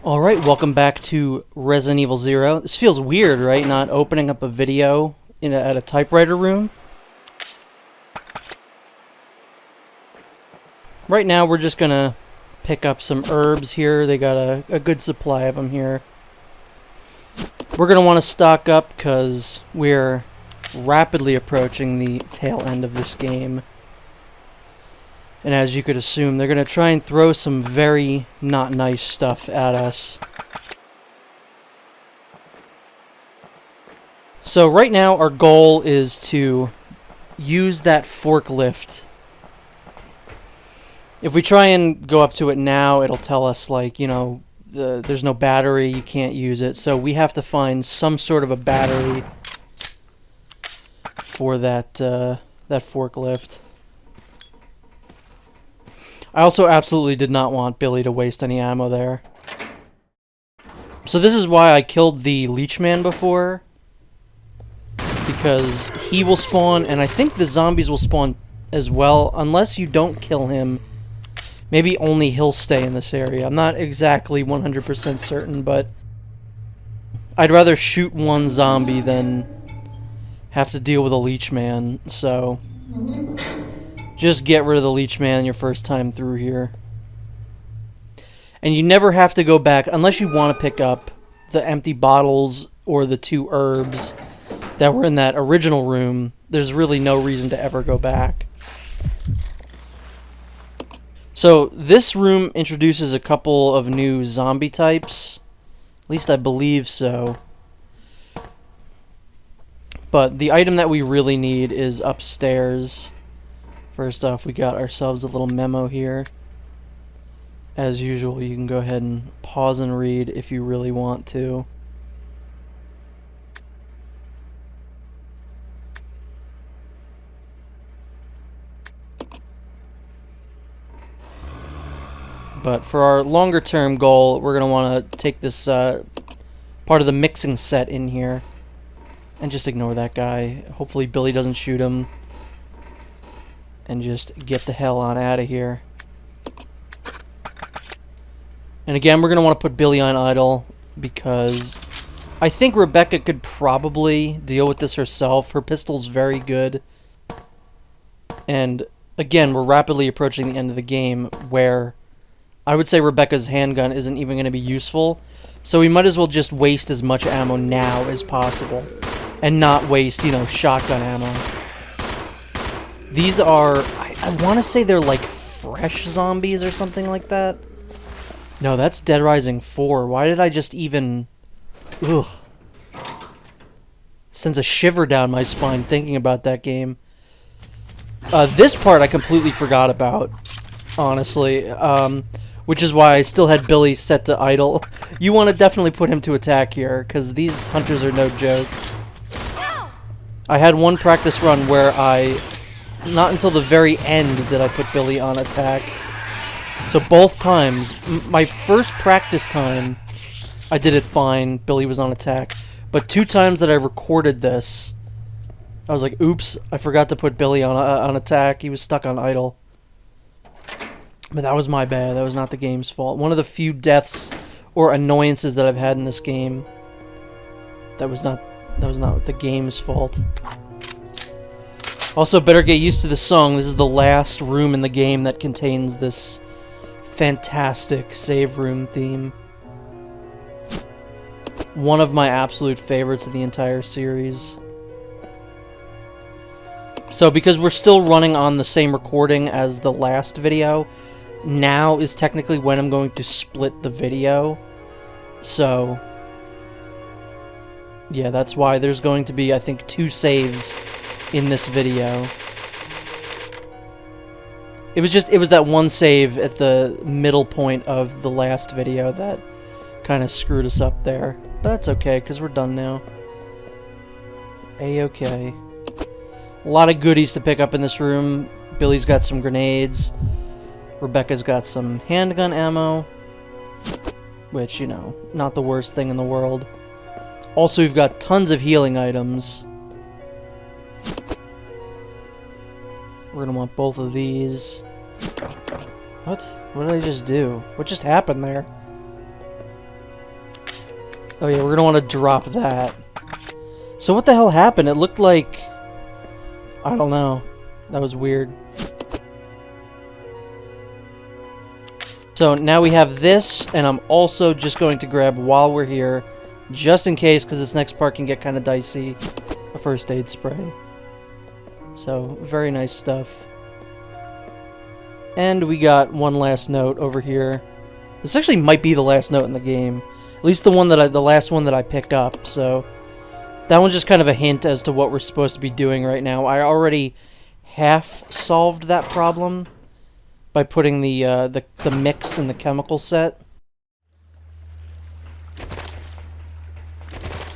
Alright, welcome back to Resident Evil 0. This feels weird, right? Not opening up a video at a typewriter room. Right now we're just gonna pick up some herbs here. They got a good supply of them here. We're gonna want to stock up because we're rapidly approaching the tail end of this game. And as you could assume, they're going to try and throw some very not nice stuff at us. So right now our goal is to use that forklift. If we try and go up to it now, it'll tell us, like, you know, there's no battery, you can't use it. So we have to find some sort of a battery for that forklift. I also absolutely did not want Billy to waste any ammo there. So this is why I killed the Leech Man before. Because he will spawn, and I think the zombies will spawn as well, unless you don't kill him. Maybe only he'll stay in this area. I'm not exactly 100% certain, but I'd rather shoot one zombie than have to deal with a Leech Man, so just get rid of the Leech Man your first time through here. And you never have to go back, unless you want to pick up the empty bottles or the 2 herbs that were in that original room. There's really no reason to ever go back. So this room introduces a couple of new zombie types. At least I believe so. But the item that we really need is upstairs. First off, we got ourselves a little memo here. As usual, you can go ahead and pause and read if you really want to. But for our longer term goal, we're going to want to take this part of the mixing set in here. And just ignore that guy. Hopefully Billy doesn't shoot him. And just get the hell on out of here. And again, we're going to want to put Billy on idle, because I think Rebecca could probably deal with this herself. Her pistol's very good. And again, we're rapidly approaching the end of the game, where I would say Rebecca's handgun isn't even going to be useful. So we might as well just waste as much ammo now as possible. And not waste, you know, shotgun ammo. These are, I want to say they're like fresh zombies or something like that. No, that's Dead Rising 4. Why did I just even... Ugh. Sends a shiver down my spine thinking about that game. This part I completely forgot about, honestly. Which is why I still had Billy set to idle. You want to definitely put him to attack here, because these hunters are no joke. I had one practice run where not until the very end did I put Billy on attack. So both times, my first practice time, I did it fine, Billy was on attack. But 2 times that I recorded this, I was like, oops, I forgot to put Billy on attack, he was stuck on idle. But that was my bad, that was not the game's fault. One of the few deaths or annoyances that I've had in this game, that was not the game's fault. Also, better get used to the song. This is the last room in the game that contains this fantastic save room theme. One of my absolute favorites of the entire series. So, because we're still running on the same recording as the last video, now is technically when I'm going to split the video. So, yeah, that's why there's going to be, I think, 2 saves in this video. It was that one save at the middle point of the last video that kind of screwed us up there. But that's okay, because we're done now. A-okay. A lot of goodies to pick up in this room. Billy's got some grenades. Rebecca's got some handgun ammo. Which, you know, not the worst thing in the world. Also, we've got tons of healing items. We're gonna want both of these. What? What did I just do? What just happened there? Oh yeah, we're gonna want to drop that. So what the hell happened? It looked like... I don't know. That was weird. So now we have this, and I'm also just going to grab, while we're here, just in case, because this next part can get kind of dicey, a first aid spray. So, very nice stuff. And we got one last note over here. This actually might be the last note in the game. At least the last one that I pick up, so... That one's just kind of a hint as to what we're supposed to be doing right now. I already half solved that problem by putting the mix in the chemical set.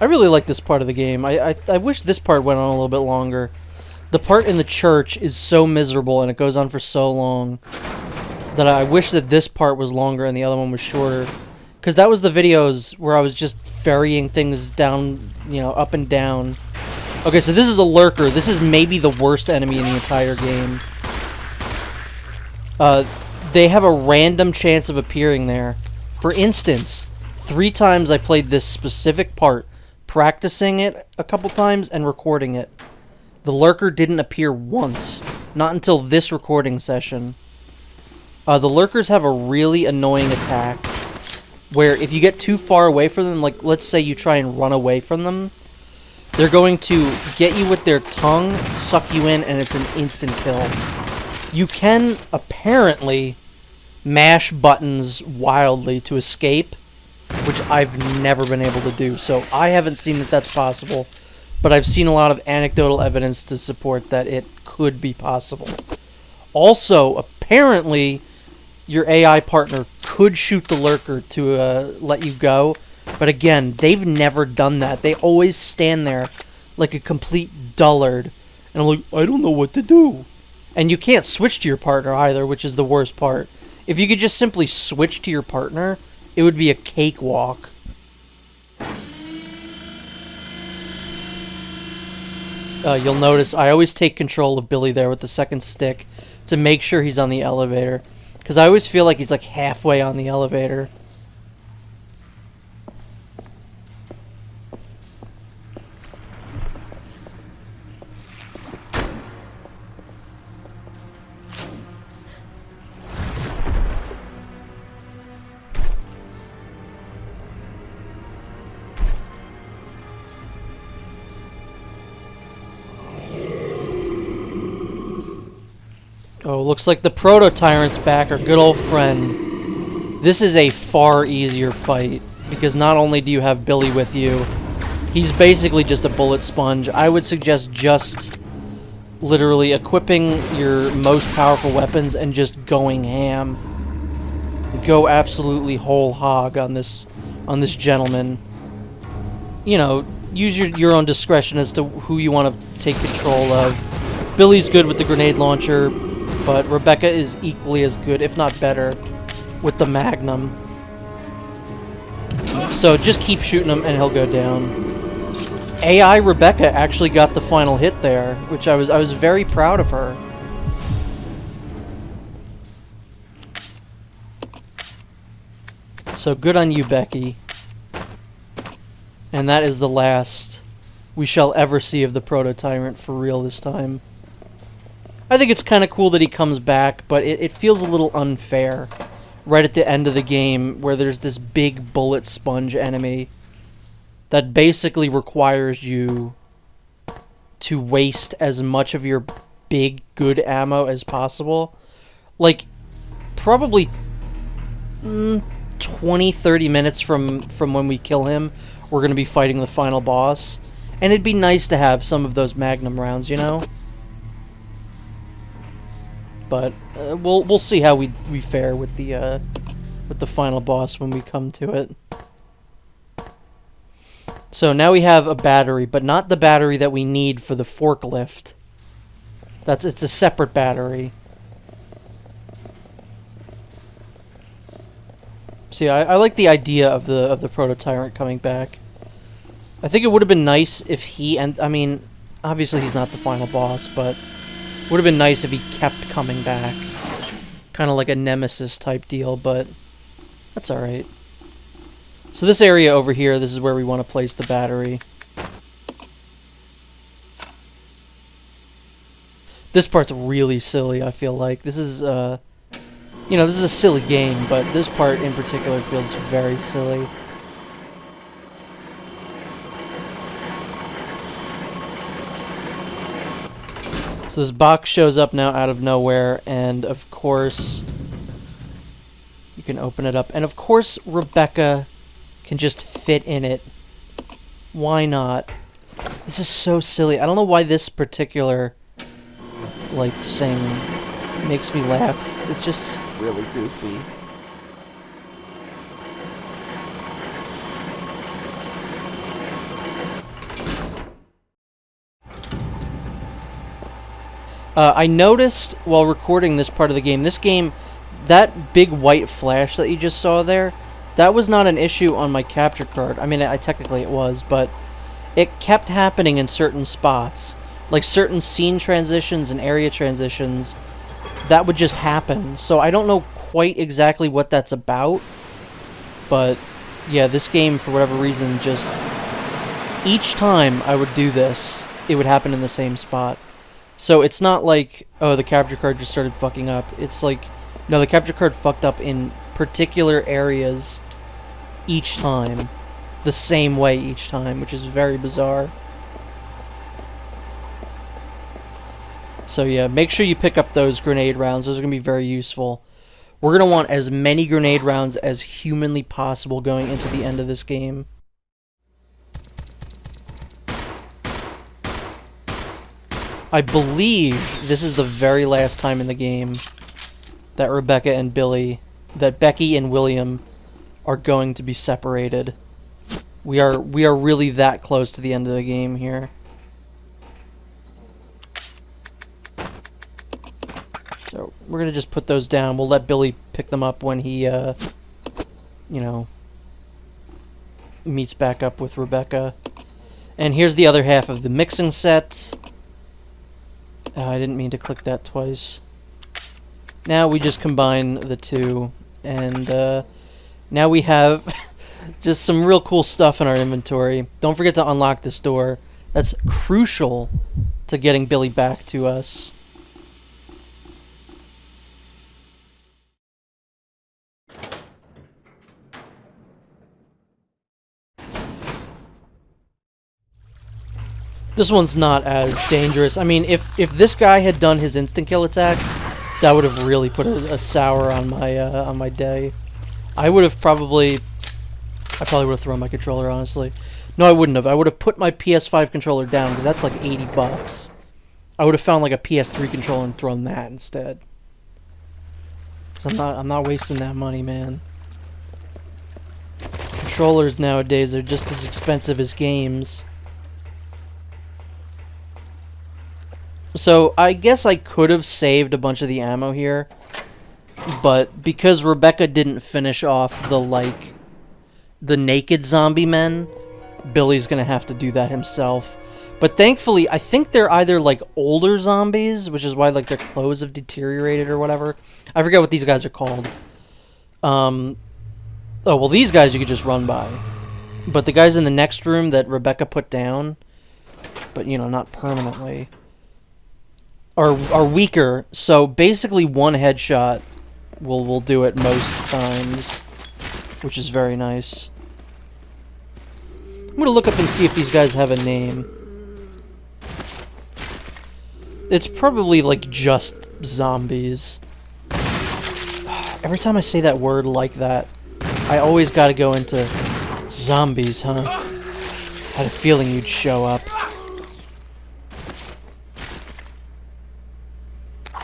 I really like this part of the game. I wish this part went on a little bit longer. The part in the church is so miserable and it goes on for so long that I wish that this part was longer and the other one was shorter. Because that was the videos where I was just ferrying things down, you know, up and down. Okay, so this is a lurker. This is maybe the worst enemy in the entire game. They have a random chance of appearing there. For instance, 3 times I played this specific part, practicing it a couple times and recording it. The lurker didn't appear once. Not until this recording session. The lurkers have a really annoying attack where if you get too far away from them, like let's say you try and run away from them, they're going to get you with their tongue, suck you in, and it's an instant kill. You can apparently mash buttons wildly to escape, which I've never been able to do, so I haven't seen that that's possible, but I've seen a lot of anecdotal evidence to support that it could be possible. Also, apparently, your AI partner could shoot the lurker to let you go, but again, they've never done that. They always stand there like a complete dullard, and I'm like, I don't know what to do. And you can't switch to your partner either, which is the worst part. If you could just simply switch to your partner, it would be a cakewalk. You'll notice I always take control of Billy there with the second stick to make sure he's on the elevator. Because I always feel like he's like halfway on the elevator. Oh, looks like the Proto Tyrant's back, our good old friend. This is a far easier fight, because not only do you have Billy with you, he's basically just a bullet sponge. I would suggest just literally equipping your most powerful weapons and just going ham. Go absolutely whole hog on this gentleman. You know, use your own discretion as to who you want to take control of. Billy's good with the grenade launcher, but Rebecca is equally as good, if not better, with the Magnum. So just keep shooting him and he'll go down. AI Rebecca actually got the final hit there, which I was very proud of her. So good on you, Becky. And that is the last we shall ever see of the Proto Tyrant for real this time. I think it's kind of cool that he comes back, but it feels a little unfair right at the end of the game where there's this big bullet sponge enemy that basically requires you to waste as much of your big, good ammo as possible. Like, probably 20-30 minutes from when we kill him, we're going to be fighting the final boss. And it'd be nice to have some of those Magnum rounds, you know? But we'll see how we fare with the final boss when we come to it. So now we have a battery, but not the battery that we need for the forklift. It's a separate battery. See, I like the idea of the Proto Tyrant coming back. I think it would have been nice if he, and I mean, obviously he's not the final boss, but would have been nice if he kept coming back. Kind of like a Nemesis type deal, but that's alright. So this area over here, this is where we want to place the battery. This part's really silly, I feel like. This is, you know, this is a silly game, but this part in particular feels very silly. So this box shows up now out of nowhere, and of course, you can open it up. And of course, Rebecca can just fit in it. Why not? This is so silly. I don't know why this particular, like, thing makes me laugh. It's just really goofy. I noticed while recording this part of the game, that big white flash that you just saw there, that was not an issue on my capture card. I mean, technically it was, but it kept happening in certain spots. Like certain scene transitions and area transitions, that would just happen. So I don't know quite exactly what that's about, but yeah, this game, for whatever reason, just each time I would do this, it would happen in the same spot. So it's not like, oh, the capture card just started fucking up. It's like, no, the capture card fucked up in particular areas each time. The same way each time, which is very bizarre. So yeah, make sure you pick up those grenade rounds. Those are going to be very useful. We're going to want as many grenade rounds as humanly possible going into the end of this game. I believe this is the very last time in the game that Rebecca and Billy, that Becky and William are going to be separated. We are really that close to the end of the game here. So we're gonna just put those down. We'll let Billy pick them up when he, you know, meets back up with Rebecca. And here's the other half of the mixing set. I didn't mean to click that twice. Now we just combine the two, and now we have just some real cool stuff in our inventory. Don't forget to unlock this door. That's crucial to getting Billy back to us. This one's not as dangerous. I mean, if this guy had done his instant kill attack, that would have really put a sour on my day. I probably would have thrown my controller, honestly. No, I wouldn't have. I would have put my PS5 controller down, because that's like $80. I would have found like a PS3 controller and thrown that instead. Because I'm not wasting that money, man. Controllers nowadays are just as expensive as games. So, I guess I could have saved a bunch of the ammo here, but because Rebecca didn't finish off the naked zombie men, Billy's gonna have to do that himself. But thankfully, I think they're either, like, older zombies, which is why, like, their clothes have deteriorated or whatever. I forget what these guys are called. Oh, well, these guys you could just run by. But the guys in the next room that Rebecca put down, but, you know, not permanently, are weaker, so basically one headshot will do it most times, which is very nice. I'm gonna look up and see if these guys have a name. It's probably like just zombies. Every time I say that word like that, I always gotta go into zombies, huh? Had a feeling you'd show up.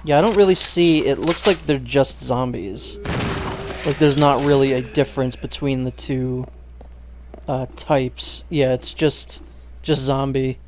Yeah, I don't really see... It looks like they're just zombies. Like, there's not really a difference between the two types. Yeah, it's just zombie.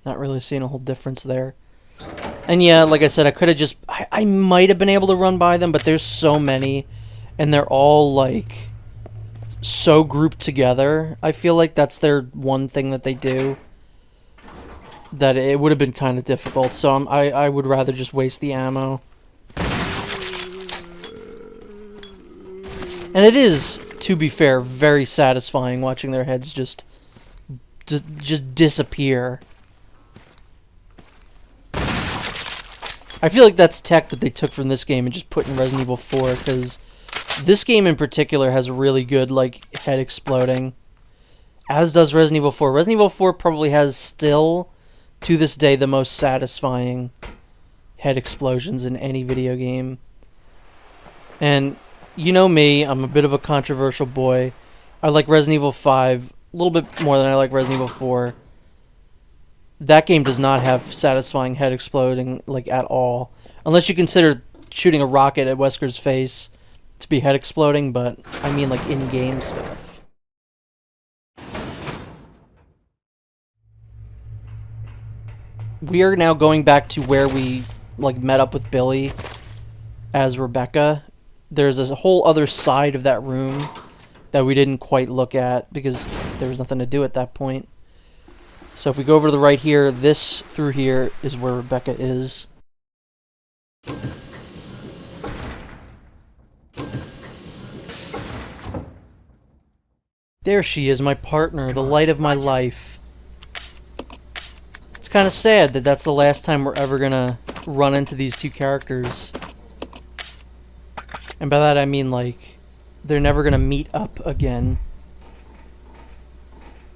Not really seeing a whole difference there. And yeah, like I said, I could have just... I might have been able to run by them, but there's so many. And they're all, like, so grouped together. I feel like that's their one thing that they do. That it would have been kind of difficult, so I would rather just waste the ammo. And it is, to be fair, very satisfying watching their heads just disappear. I feel like that's tech that they took from this game and just put in Resident Evil 4, because this game in particular has really good, like, head exploding. As does Resident Evil 4. Resident Evil 4 probably has still, to this day, the most satisfying head explosions in any video game. And you know me, I'm a bit of a controversial boy. I like Resident Evil 5 a little bit more than I like Resident Evil 4. That game does not have satisfying head exploding, like, at all. Unless you consider shooting a rocket at Wesker's face to be head exploding, but I mean, like, in-game stuff. We are now going back to where we, like, met up with Billy as Rebecca. There's a whole other side of that room that we didn't quite look at because there was nothing to do at that point. So if we go over to the right here, this through here is where Rebecca is. There she is, my partner, the light of my life. It's kind of sad that that's the last time we're ever gonna run into these two characters. And by that I mean, like, they're never gonna meet up again.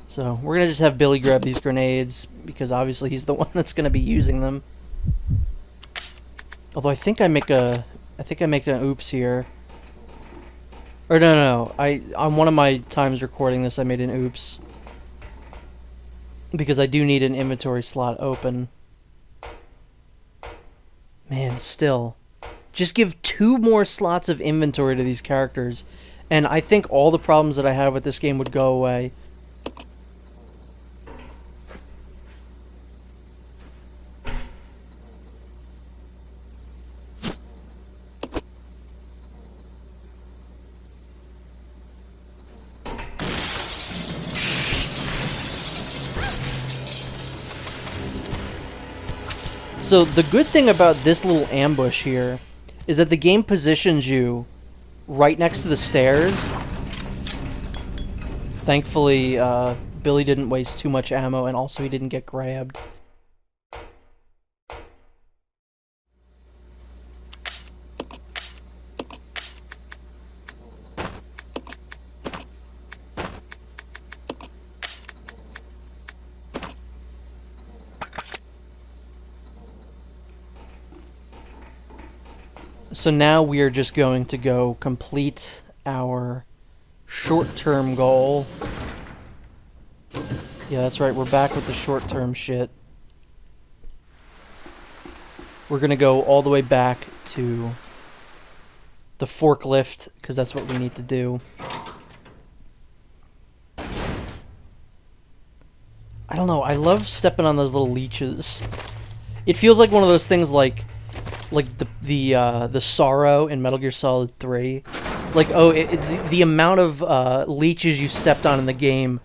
So we're gonna just have Billy grab these grenades because obviously he's the one that's gonna be using them. Although I think I make an oops here. Or no. On one of my times recording this, I made an oops because I do need an inventory slot open. Man, still, just give 2 more slots of inventory to these characters, and I think all the problems that I have with this game would go away. So the good thing about this little ambush here is that the game positions you right next to the stairs. Thankfully, Billy didn't waste too much ammo, and also he didn't get grabbed. So now we are just going to go complete our short-term goal. Yeah, that's right, we're back with the short-term shit. We're gonna go all the way back to the forklift, because that's what we need to do. I don't know, I love stepping on those little leeches. It feels like one of those things like the sorrow in Metal Gear Solid 3. Like, oh, the amount of leeches you stepped on in the game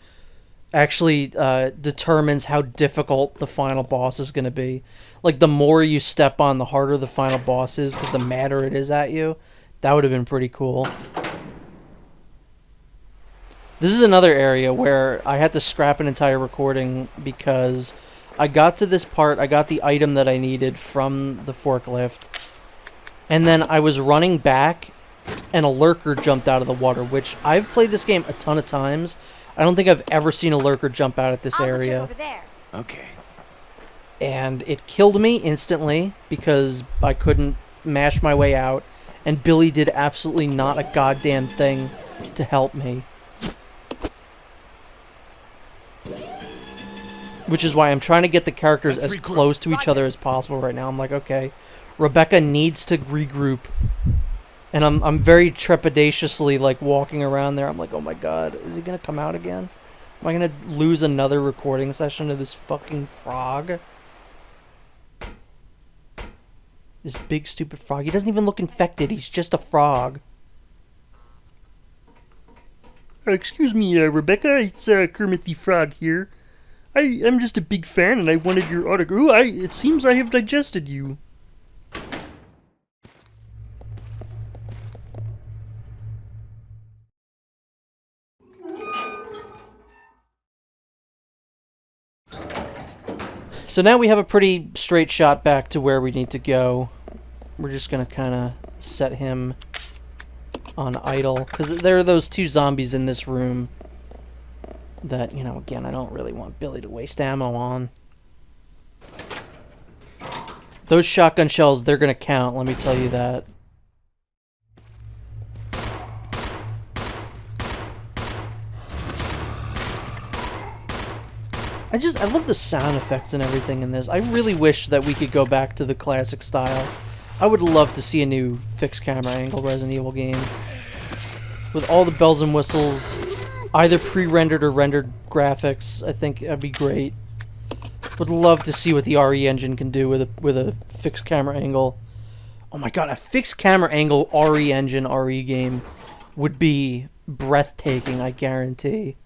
actually determines how difficult the final boss is going to be. Like, the more you step on, the harder the final boss is, because the madder it is at you. That would have been pretty cool. This is another area where I had to scrap an entire recording because I got to this part, I got the item that I needed from the forklift, and then I was running back, and a lurker jumped out of the water, which I've played this game a ton of times. I don't think I've ever seen a lurker jump out at this area. Over there. Okay. And it killed me instantly because I couldn't mash my way out, and Billy did absolutely not a goddamn thing to help me. Which is why I'm trying to get the characters as close to each other as possible right now. I'm like, okay, Rebecca needs to regroup. And I'm very trepidatiously, like, walking around there. I'm like, oh my god, is he gonna come out again? Am I gonna lose another recording session to this fucking frog? This big stupid frog. He doesn't even look infected, he's just a frog. Excuse me, Rebecca, it's Kermit the Frog here. I'm just a big fan and I wanted your autograph. Ooh, it seems I have digested you. So now we have a pretty straight shot back to where we need to go. We're just gonna kind of set him on idle, because there are those 2 zombies in this room that, you know, again, I don't really want Billy to waste ammo on. Those shotgun shells, they're gonna count, let me tell you that. I love the sound effects and everything in this. I really wish that we could go back to the classic style. I would love to see a new fixed camera angle Resident Evil game. With all the bells and whistles, either pre-rendered or rendered graphics, I think that'd be great. Would love to see what the RE engine can do with a fixed camera angle. Oh my god, a fixed camera angle RE engine RE game would be breathtaking, I guarantee.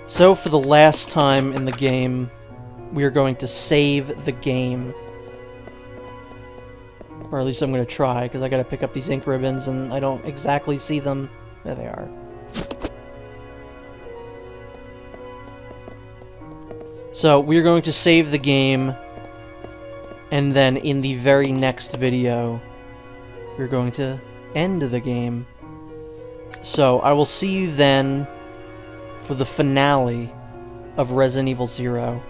So, for the last time in the game, we are going to save the game. Or at least I'm going to try, because I got to pick up these ink ribbons and I don't exactly see them. There they are. So, we're going to save the game, and then in the very next video, we're going to end the game. So, I will see you then for the finale of Resident Evil 0.